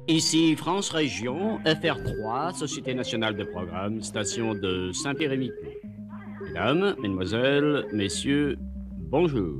Ici France Région, FR3, Société Nationale de Programme, station de Saint-Pierre-et-Miquelon. Mesdames, Mesdemoiselles, Messieurs, bonjour.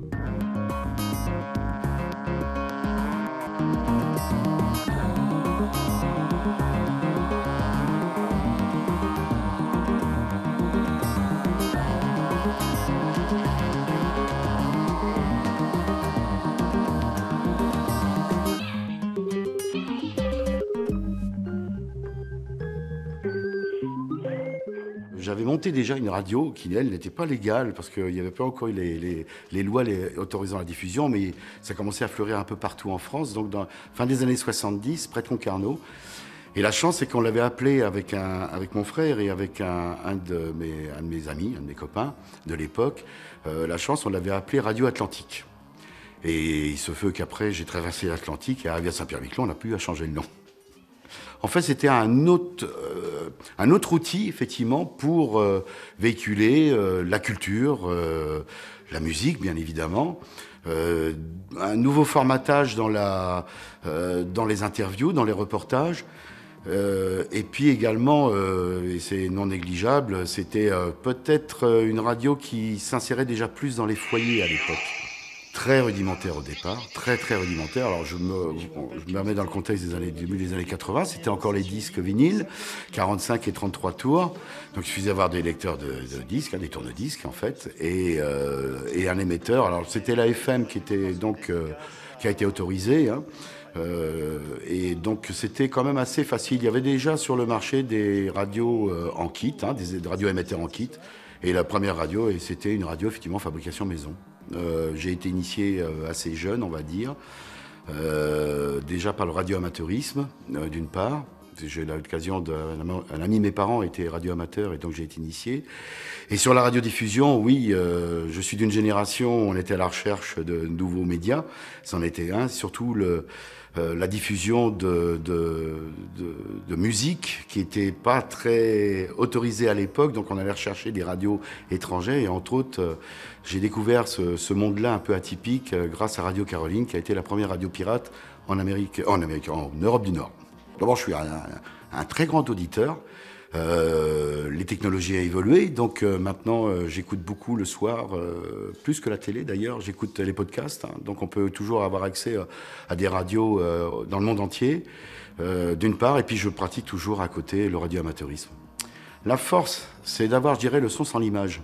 J'avais monté déjà une radio qui, elle, n'était pas légale parce qu'il n'y avait pas encore eu les lois autorisant la diffusion, mais ça commençait à fleurir un peu partout en France, donc dans fin des années 70, près de Concarneau. Et la chance, c'est qu'on l'avait appelé avec mon frère et avec un de mes amis, un de mes copains de l'époque. La chance, on l'avait appelé Radio Atlantique. Et il se fait qu'après, j'ai traversé l'Atlantique et arrivé à Saint-Pierre-et-Miquelon, on n'a plus à changer le nom. En fait, c'était un autre outil, effectivement, pour véhiculer la culture, la musique, bien évidemment, un nouveau formatage dans les interviews, dans les reportages, et puis également, et c'est non négligeable, c'était peut-être une radio qui s'insérait déjà plus dans les foyers à l'époque. Très rudimentaire au départ, très très rudimentaire. Alors je me remets dans le contexte des début des années 80, c'était encore les disques vinyles, 45 et 33 tours. Donc il suffisait d'avoir des lecteurs de disques, des tourne-disques en fait, et un émetteur. Alors c'était la FM qui était donc qui a été autorisée. Et donc c'était quand même assez facile. Il y avait déjà sur le marché des radios en kit, des radios émetteurs en kit. Et la première radio, et c'était une radio effectivement fabrication maison. J'ai été initié assez jeune, on va dire, déjà par le radioamateurisme, d'une part. J'ai eu l'occasion un ami de mes parents était radioamateur et donc j'ai été initié. Et sur la radiodiffusion, oui, je suis d'une génération, on était à la recherche de nouveaux médias, c'en était un, surtout la diffusion de musique qui n'était pas très autorisée à l'époque, donc on allait rechercher des radios étrangères et entre autres, j'ai découvert ce monde-là un peu atypique grâce à Radio Caroline, qui a été la première radio pirate en Europe du Nord. D'abord, je suis un très grand auditeur. Les technologies ont évolué, donc maintenant j'écoute beaucoup le soir, plus que la télé d'ailleurs, j'écoute les podcasts, donc on peut toujours avoir accès à des radios dans le monde entier, d'une part, et puis je pratique toujours à côté le radioamateurisme. La force, c'est d'avoir, je dirais, le son sans l'image.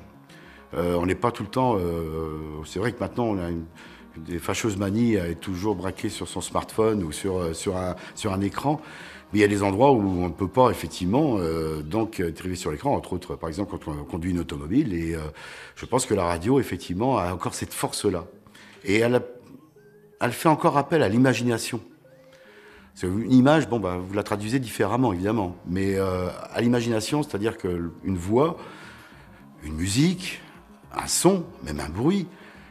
On n'est pas tout le temps... c'est vrai que maintenant on a des fâcheuses manies à être toujours braqué sur son smartphone ou sur un écran. Mais il y a des endroits où on ne peut pas, effectivement, être sur l'écran, entre autres, par exemple, quand on conduit une automobile. Et je pense que la radio, effectivement, a encore cette force-là. Et elle fait encore appel à l'imagination. Parce qu'une image, vous la traduisez différemment, évidemment. Mais à l'imagination, c'est-à-dire qu'une voix, une musique, un son, même un bruit,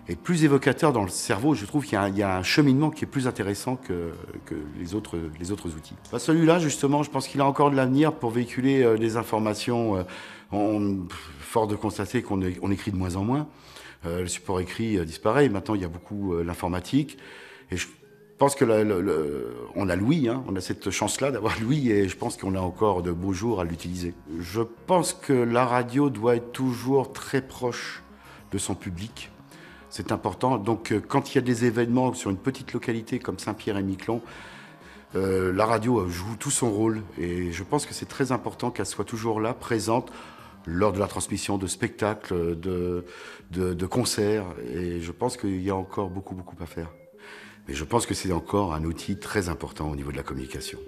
est plus évocateur dans le cerveau. Je trouve qu'il y a un cheminement qui est plus intéressant que les autres outils. Celui-là, justement, je pense qu'il a encore de l'avenir pour véhiculer des informations. Fort de constater qu'on écrit de moins en moins. Le support écrit disparaît. Maintenant, il y a beaucoup l'informatique. Et je pense que on a l'ouïe, on a cette chance-là d'avoir l'ouïe, et je pense qu'on a encore de beaux jours à l'utiliser. Je pense que la radio doit être toujours très proche de son public. C'est important. Donc, quand il y a des événements sur une petite localité comme Saint-Pierre-et-Miquelon, la radio joue tout son rôle. Et je pense que c'est très important qu'elle soit toujours là, présente, lors de la transmission de spectacles, de concerts. Et je pense qu'il y a encore beaucoup à faire. Mais je pense que c'est encore un outil très important au niveau de la communication.